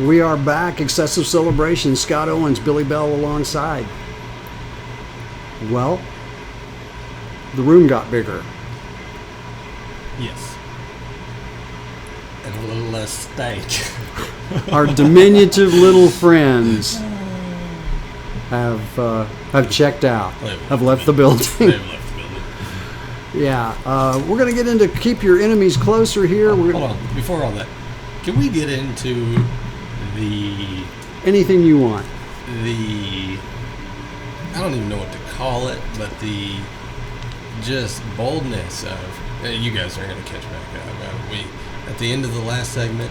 We are back. Excessive Celebration. Scott Owens, Billy Bell alongside. Well, the room got bigger. Yes. And a little less stank. Our diminutive little friends have checked out, have left the building. They've left the building. Yeah, we're going to get into Keep Your Enemies Closer here. Hold on. Before all that, can we get into anything you want? I don't even know what to call it, but the just boldness of, you guys are going to catch back up. At the end of the last segment,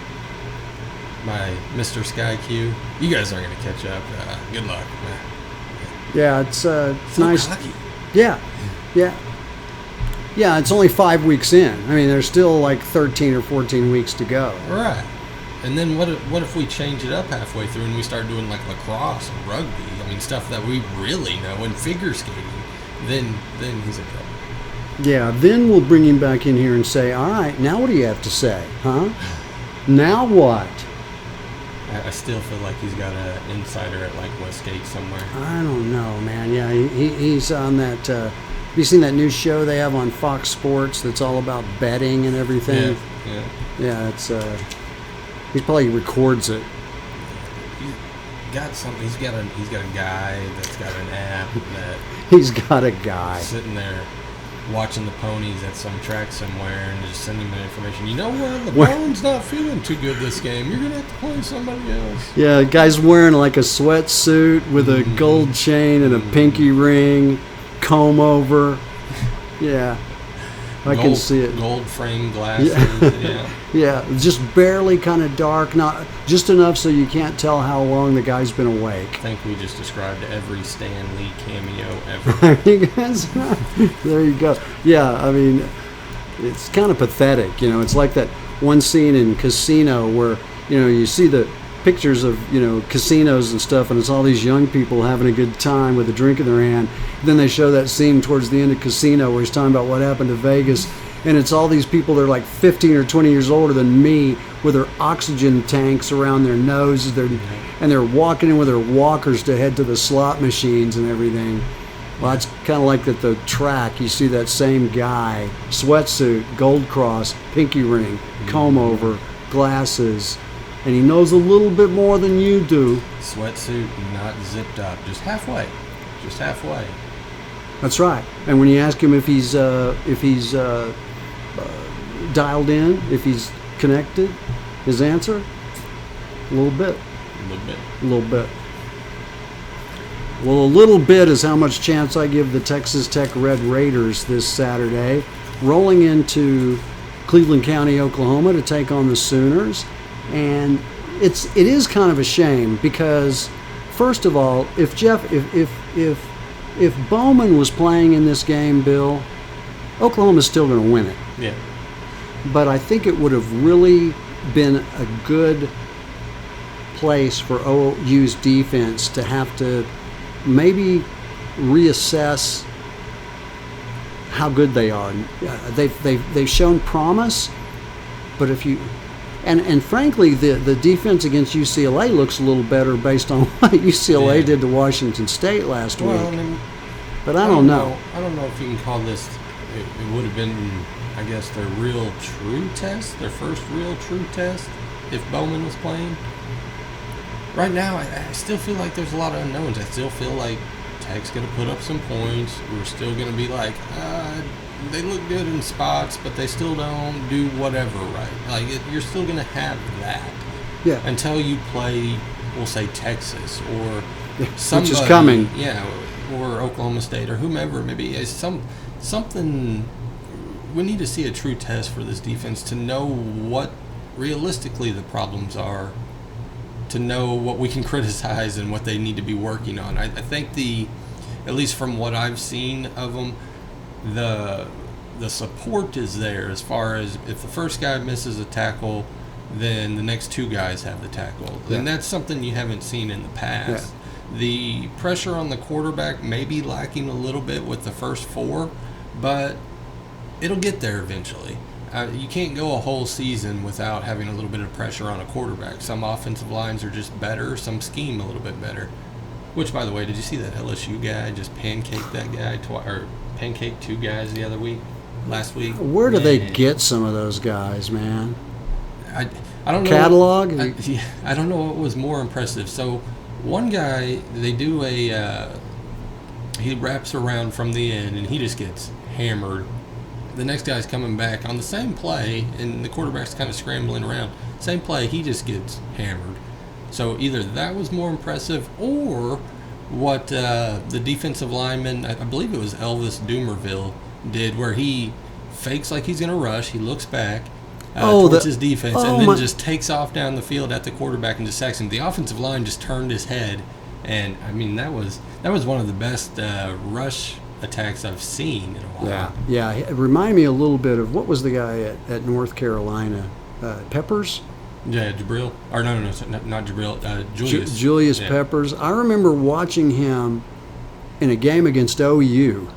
my Mr. Sky Q, you guys aren't going to catch up. Good luck. Yeah, it's So nice. cocky. Yeah. It's only 5 weeks in. I mean, there's still like 13 or 14 weeks to go. Right. And then what if we change it up halfway through and we start doing like lacrosse and rugby? I mean, stuff that we really know, and figure skating. Then he's in trouble. Yeah, then we'll bring him back in here and say, all right, now what do you have to say, huh? Now what? I still feel like he's got an insider at like Westgate somewhere. I don't know, man. Yeah, he's on that. Have you seen that new show they have on Fox Sports that's all about betting and everything? Yeah. Yeah, it's. He probably records it. He's got something. He's got a guy that's got an app that He's got a guy. sitting there watching the ponies at some track somewhere and just sending him information. You know what? LeBron's not feeling too good this game. You're going to have to play somebody else. Yeah, guy's wearing like a sweatsuit with a gold chain and a pinky ring, comb over. Yeah, I can see it. Gold frame glasses. Yeah, just barely kind of dark, not just enough so you can't tell how long the guy's been awake. I think we just described every Stan Lee cameo ever. There you go. Yeah, I mean, it's kind of pathetic. You know, it's like that one scene in Casino where, you know, you see the pictures of, you know, casinos and stuff, and it's all these young people having a good time with a drink in their hand. Then they show that scene towards the end of Casino where he's talking about what happened to Vegas, and it's all these people that are like 15 or 20 years older than me with their oxygen tanks around their noses, and they're walking in with their walkers to head to the slot machines and everything. Well, it's kind of like at the track, you see that same guy, sweatsuit, gold cross, pinky ring, comb over, glasses, and he knows a little bit more than you do. Sweatsuit, not zipped up, just halfway. That's right. And when you ask him if he's dialed in, if he's connected, his answer, a little bit. Well, a little bit is how much chance I give the Texas Tech Red Raiders this Saturday, rolling into Cleveland County, Oklahoma, to take on the Sooners. And it is kind of a shame because, first of all, if Bowman was playing in this game, Bill, Oklahoma's still going to win it. Yeah. But I think it would have really been a good place for OU's defense to have to maybe reassess how good they are. They've shown promise, but if you and frankly the defense against UCLA looks a little better based on what UCLA did to Washington State last week. I mean, but I don't know. I don't know if you can call this. It would have been, I guess, their real true test, their first real true test, if Bowman was playing. Right now, I still feel like there's a lot of unknowns. I still feel like Tech's going to put up some points. We're still going to be like, they look good in spots, but they still don't do whatever right. Like, you're still going to have that. Yeah. Until you play, we'll say, Texas or somebody. Which is coming. Yeah, or Oklahoma State or whomever. Maybe it's something. We need to see a true test for this defense to know what realistically the problems are, to know what we can criticize and what they need to be working on. I think at least from what I've seen of them, the support is there as far as if the first guy misses a tackle, then the next two guys have the tackle. Yeah. And that's something you haven't seen in the past. Yeah. The pressure on the quarterback may be lacking a little bit with the first four, but it'll get there eventually. You can't go a whole season without having a little bit of pressure on a quarterback. Some offensive lines are just better. Some scheme a little bit better. Which, by the way, did you see that LSU guy just pancaked that guy or pancaked 2 guys last week? Where do they get some of those guys, man? I don't know. Catalog? I don't know what was more impressive. So one guy, they do he wraps around from the end and he just gets hammered. The next guy's coming back on the same play and the quarterback's kind of scrambling around. Same play, he just gets hammered. So either that was more impressive or what the defensive lineman, I believe it was Elvis Dumerville, did, where he fakes like he's going to rush. He looks back towards his defense and then just takes off down the field at the quarterback and just sacks him. The offensive line just turned his head. And, I mean, that was one of the best rush attacks I've seen in a while. Yeah. It reminded me a little bit of, what was the guy at North Carolina? Peppers? Yeah, Jabril. Or no, not Jabril. Julius. Julius Peppers. I remember watching him in a game against OU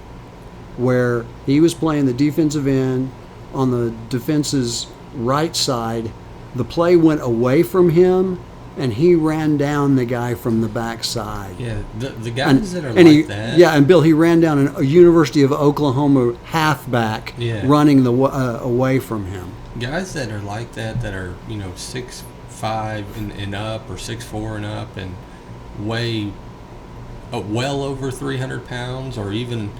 where he was playing the defensive end on the defense's right side. The play went away from him, and he ran down the guy from the backside. Yeah, the guys that are like that. Yeah, and Bill, he ran down a University of Oklahoma halfback running away from him. Guys that are like that are, 6'5" and up, or 6'4" and up, and weigh well over 300 pounds, or even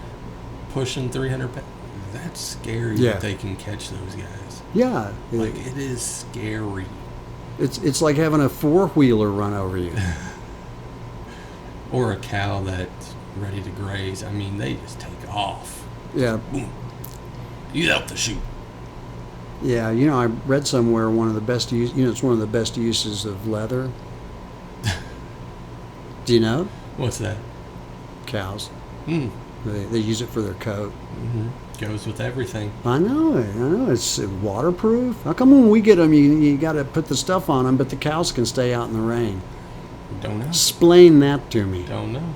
pushing 300 pounds. That's scary that they can catch those guys. Yeah. Like, it is scary. It's like having a 4-wheeler run over you. Or a cow that's ready to graze. I mean, they just take off. Yeah. Boom. You out the chute. Yeah, I read somewhere it's one of the best uses of leather. Do you know? What's that? Cows. They use it for their coat. Mm-hmm. Goes with everything. I know. It's waterproof. How come when we get them, you got to put the stuff on them, but the cows can stay out in the rain? Don't know. Explain that to me. Don't know.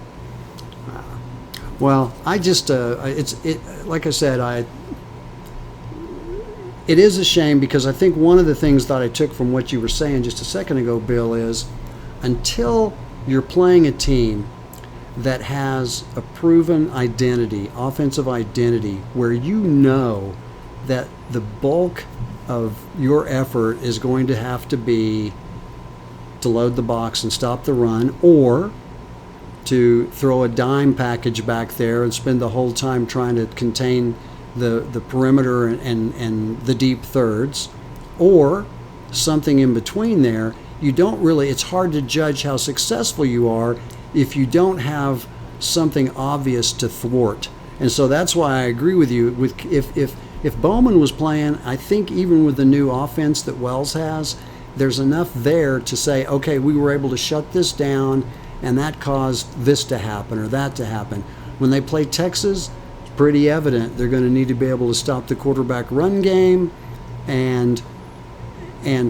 Well, I just like I said, it is a shame, because I think one of the things that I took from what you were saying just a second ago, Bill, is until you're playing a team that has a proven identity, offensive identity, where you know that the bulk of your effort is going to have to be to load the box and stop the run, or to throw a dime package back there and spend the whole time trying to contain the perimeter and the deep thirds, or something in between there. It's hard to judge how successful you are if you don't have something obvious to thwart. And so that's why I agree with you. If Bowman was playing, I think even with the new offense that Wells has, there's enough there to say, okay, we were able to shut this down, and that caused this to happen or that to happen. When they play Texas, it's pretty evident they're going to need to be able to stop the quarterback run game and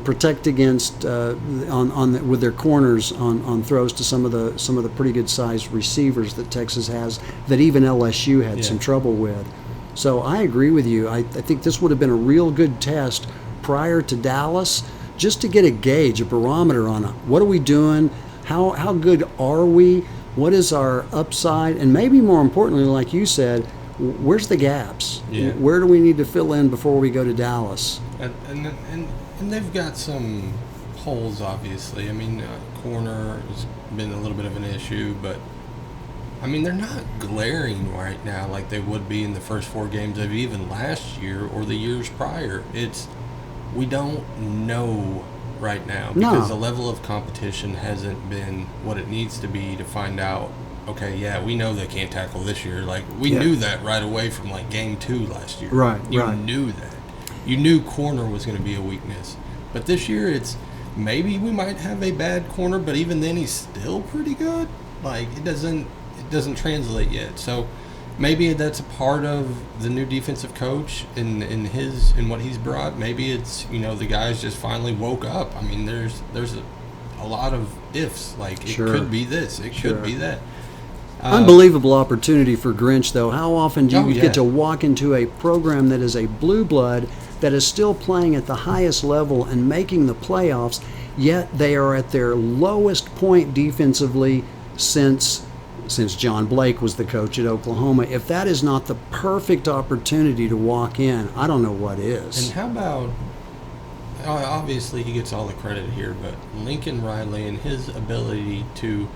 protect against with their corners on throws to some of the pretty good sized receivers that Texas has, that even LSU had some trouble with. So I agree with you. I think this would have been a real good test prior to Dallas, just to get a gauge, a barometer on what are we doing, how good are we, what is our upside, and maybe more importantly, like you said, where's the gaps? Yeah. Where do we need to fill in before we go to Dallas? And they've got some holes, obviously. I mean, corner has been a little bit of an issue, but I mean, they're not glaring right now like they would be in the first 4 games of even last year or the years prior. We don't know right now because the level of competition hasn't been what it needs to be to find out, okay, yeah, we know they can't tackle this year. Like, we knew that right away from, like, game 2 last year. You knew that. You knew corner was going to be a weakness. But this year, it's maybe we might have a bad corner, but even then he's still pretty good. Like, it doesn't translate yet. So maybe that's a part of the new defensive coach in what he's brought. Maybe it's, the guys just finally woke up. I mean, there's a lot of ifs. Like, it could be this, it could be that. Unbelievable opportunity for Grinch, though. How often do you get to walk into a program that is a blue blood that is still playing at the highest level and making the playoffs, yet they are at their lowest point defensively since John Blake was the coach at Oklahoma. If that is not the perfect opportunity to walk in, I don't know what is. And how about, obviously he gets all the credit here, but Lincoln Riley and his ability to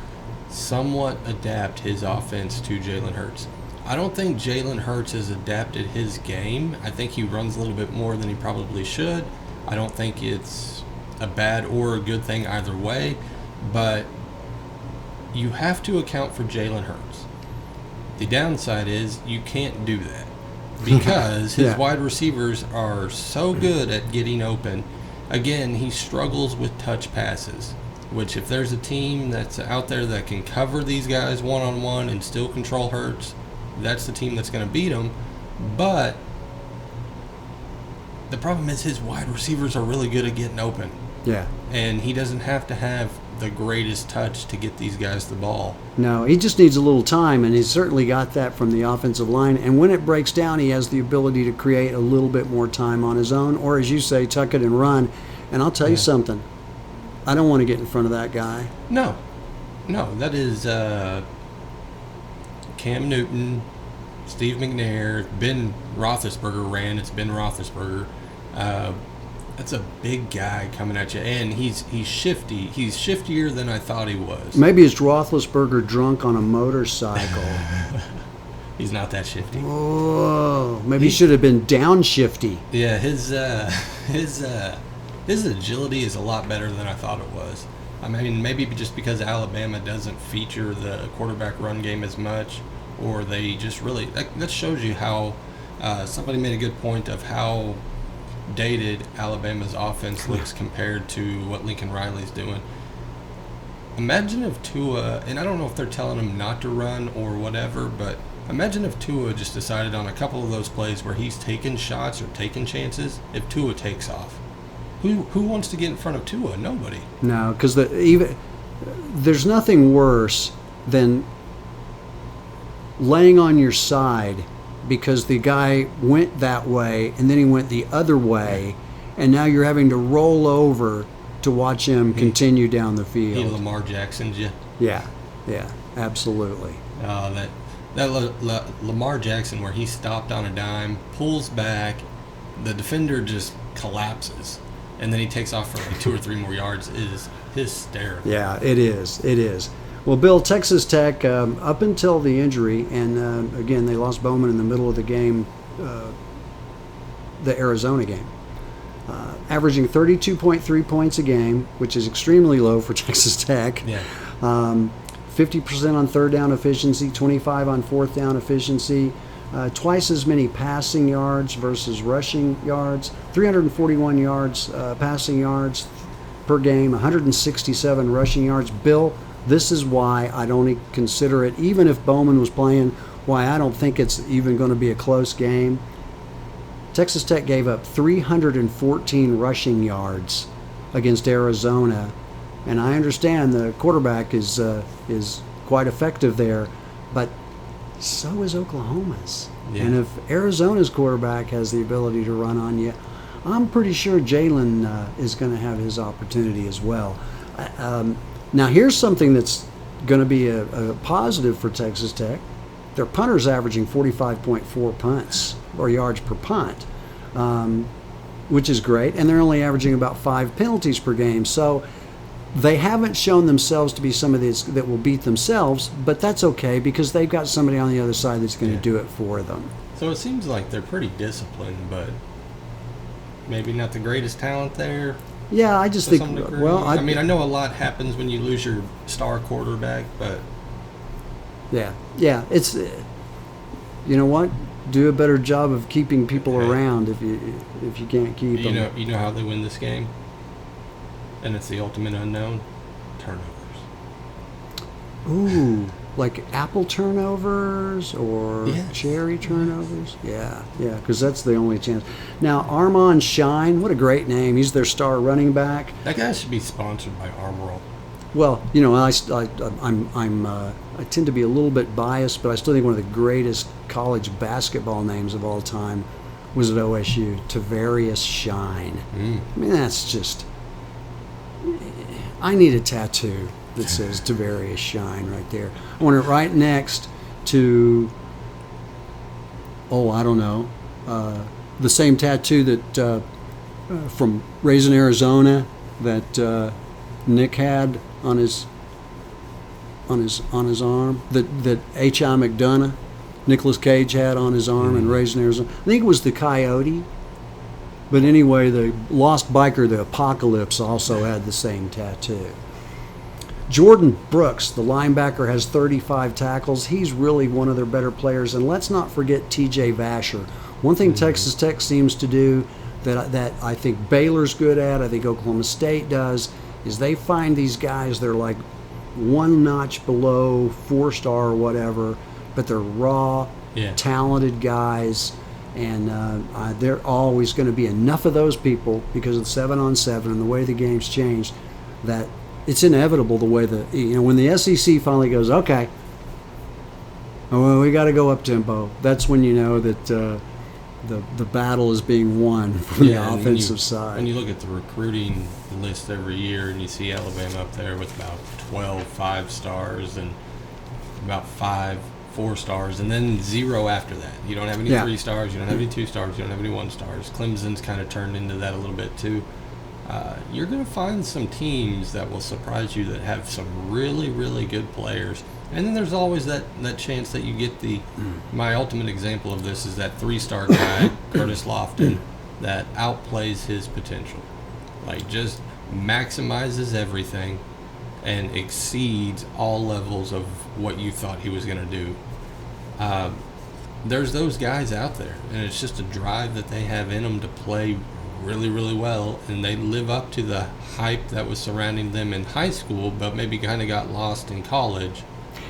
somewhat adapt his offense to Jalen Hurts. I don't think Jalen Hurts has adapted his game. I think he runs a little bit more than he probably should. I don't think it's a bad or a good thing either way, but you have to account for Jalen Hurts. The downside is you can't do that because his wide receivers are so good at getting open. Again, he struggles with touch passes, which if there's a team that's out there that can cover these guys one-on-one and still control Hurts, that's the team that's going to beat him. But the problem is his wide receivers are really good at getting open. Yeah. And he doesn't have to have the greatest touch to get these guys the ball. No, he just needs a little time, and he's certainly got that from the offensive line. And when it breaks down, he has the ability to create a little bit more time on his own, or as you say, tuck it and run. And I'll tell you something, I don't want to get in front of that guy. No, that is Cam Newton, Steve McNair, Ben Roethlisberger ran. It's Ben Roethlisberger. That's a big guy coming at you, and he's shifty. He's shiftier than I thought he was. Maybe it's Roethlisberger drunk on a motorcycle. He's not that shifty. Oh, maybe he should have been downshifty. Yeah, his agility is a lot better than I thought it was. I mean, maybe just because Alabama doesn't feature the quarterback run game as much, or they just really that shows you how somebody made a good point of how dated Alabama's offense looks compared to what Lincoln Riley's doing. Imagine if Tua, and I don't know if they're telling him not to run or whatever, but imagine if Tua just decided on a couple of those plays where he's taking shots or taking chances, if Tua takes off. Who wants to get in front of Tua? Nobody. No, because there's nothing worse than laying on your side because the guy went that way and then he went the other way, and now you're having to roll over to watch him continue down the field. He Lamar Jackson's you. Yeah, absolutely. That Lamar Jackson where he stopped on a dime, pulls back, the defender just collapses, and then he takes off for like 2 or 3 more yards is hysterical. Yeah, it is. Well, Bill, Texas Tech, up until the injury, and again, they lost Bowman in the middle of the game, the Arizona game, averaging 32.3 points a game, which is extremely low for Texas Tech. Yeah. 50% on third down efficiency, 25 on fourth down efficiency, twice as many passing yards versus rushing yards, 341 yards passing yards per game, 167 rushing yards. Bill, this is why I don't consider it, even if Bowman was playing, why I don't think it's even going to be a close game. Texas Tech gave up 314 rushing yards against Arizona, and I understand the quarterback is quite effective there, but so is Oklahoma's. Yeah. And if Arizona's quarterback has the ability to run on you, I'm pretty sure Jalen is going to have his opportunity as well. Now, here's something that's going to be a positive for Texas Tech. Their punter's averaging 45.4 punts or yards per punt, which is great, and they're only averaging about 5 penalties per game. So they haven't shown themselves to be somebody that will beat themselves, but that's okay because they've got somebody on the other side that's going to do it for them. So it seems like they're pretty disciplined, but maybe not the greatest talent there. Yeah, I just think, well, I mean, I know a lot happens when you lose your star quarterback, but yeah, it's, you know what? Do a better job of keeping people around if you can't keep them. You know how they win this game, and it's the ultimate unknown: turnovers. Ooh, like apple turnovers or cherry turnovers? Yeah, because that's the only chance. Now, Armand Shine, what a great name. He's their star running back. That guy should be sponsored by Armorall. Well, you know, I tend to be a little bit biased, but I still think one of the greatest college basketball names of all time, was at OSU. Tavarius Shine. I mean, that's just. I need a tattoo that says Tavarius Shine right there. I want it right next to. Oh, I don't know. The same tattoo that from Raising Arizona that Nick had on his arm. That H.I. McDonough, Nicolas Cage had on his arm in Raising Arizona. I think it was the coyote. But anyway, the Lost Biker, the Apocalypse, also had the same tattoo. Jordan Brooks, the linebacker, has 35 tackles. He's really one of their better players. And let's not forget T.J. Vasher. One thing Texas Tech seems to do that I think Baylor's good at, I think Oklahoma State does, is they find these guys, they're like one notch below 4-star or whatever, but they're raw, talented guys. And there are always going to be enough of those people because of the 7-on-7 and the way the game's changed that it's inevitable the way when the SEC finally goes, okay, well, we got to go up tempo. That's when you know that the battle is being won from the offensive side. When you look at the recruiting list every year and you see Alabama up there with about 12 5-stars and about 5 4-stars, and then 0 after that. You don't have any 3-stars, you don't have any 2-stars, you don't have any 1-stars. Clemson's kind of turned into that a little bit too. You're going to find some teams that will surprise you that have some really, really good players. And then there's always that chance that you get my ultimate example of this is that 3-star guy, Curtis Lofton, that outplays his potential. Like, just maximizes everything and exceeds all levels of what you thought he was going to do. There's those guys out there, and it's just a drive that they have in them to play really, really well, and they live up to the hype that was surrounding them in high school, but maybe kind of got lost in college.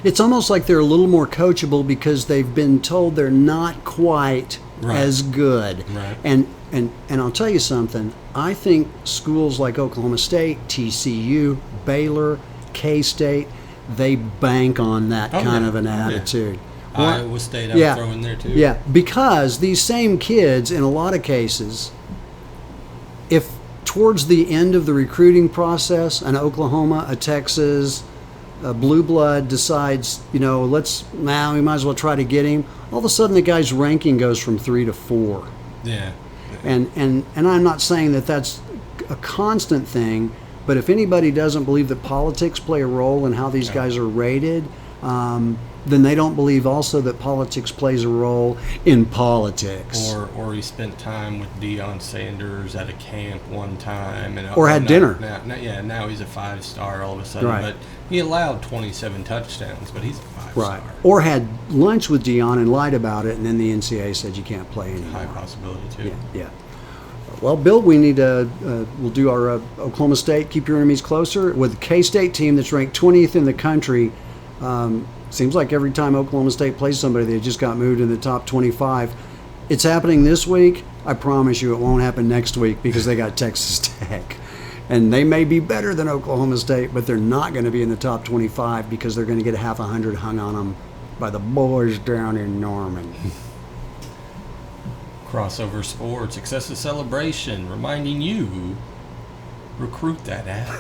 It's almost like they're a little more coachable because they've been told they're not quite as good. Right. And I'll tell you something. I think schools like Oklahoma State, TCU, Baylor, K-State, they bank on that kind of an attitude. Iowa State, I would throw in there too. Yeah, because these same kids, in a lot of cases, if towards the end of the recruiting process, an Oklahoma, a Texas, a blue blood decides, we might as well try to get him, all of a sudden the guy's ranking goes from 3 to 4. Yeah. And I'm not saying that that's a constant thing, but if anybody doesn't believe that politics play a role in how these guys are rated, then they don't believe also that politics plays a role in politics. Or he spent time with Deion Sanders at a camp one time. Or had dinner. Now he's a 5-star all of a sudden. Right. But he allowed 27 touchdowns, but he's a 5-star. Right. Or had lunch with Deion and lied about it, and then the NCAA said you can't play anymore. High possibility, too. Yeah. Well, Bill, we need we'll do our Oklahoma State, Keep Your Enemies Closer, with the K-State team that's ranked 20th in the country. Seems like every time Oklahoma State plays somebody, they just got moved in the top 25. It's happening this week. I promise you it won't happen next week because they got Texas Tech. And they may be better than Oklahoma State, but they're not going to be in the top 25 because they're going to get 50 hung on them by the boys down in Norman. Crossover Sports, Excessive Celebration, reminding you, recruit that app.